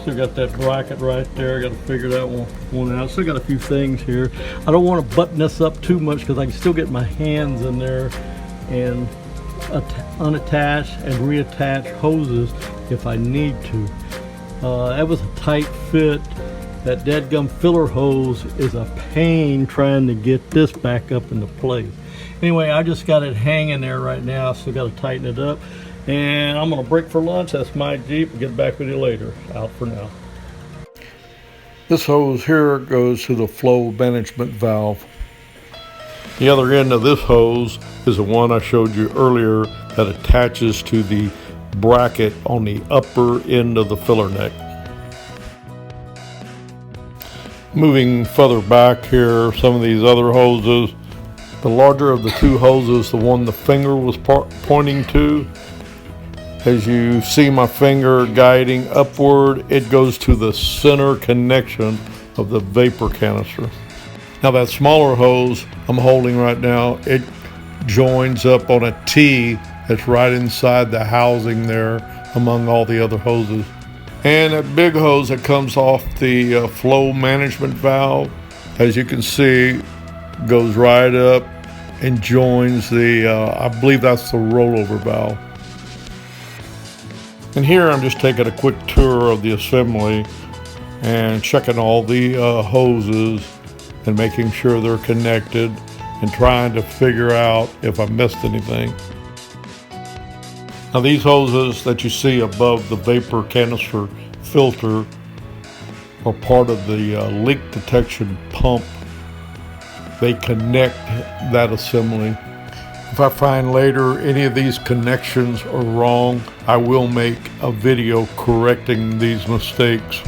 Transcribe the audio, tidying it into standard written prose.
Still got that bracket right there. I got to figure that one out. Still got a few things here. I don't want to button this up too much because I can still get my hands in there and unattach and reattach hoses if I need to. That was a tight fit. That dadgum filler hose is a pain trying to get this back up into place. Anyway, I just got it hanging there right now. Still got to tighten it up. And I'm gonna break for lunch. That's my Jeep. We'll get back with you later. Out for now. This hose here goes to the flow management valve. The other end of this hose is the one I showed you earlier that attaches to the bracket on the upper end of the filler neck. Moving further back here, some of these other hoses. The larger of the two hoses, the one the finger was pointing to. As you see my finger guiding upward, it goes to the center connection of the vapor canister. Now that smaller hose I'm holding right now, it joins up on a T that's right inside the housing there among all the other hoses. And that big hose that comes off the flow management valve, as you can see, goes right up and joins the, I believe that's the rollover valve. And here I'm just taking a quick tour of the assembly and checking all the hoses and making sure they're connected and trying to figure out if I missed anything. Now these hoses that you see above the vapor canister filter are part of the leak detection pump. They connect that assembly. If I find later any of these connections are wrong, I will make a video correcting these mistakes.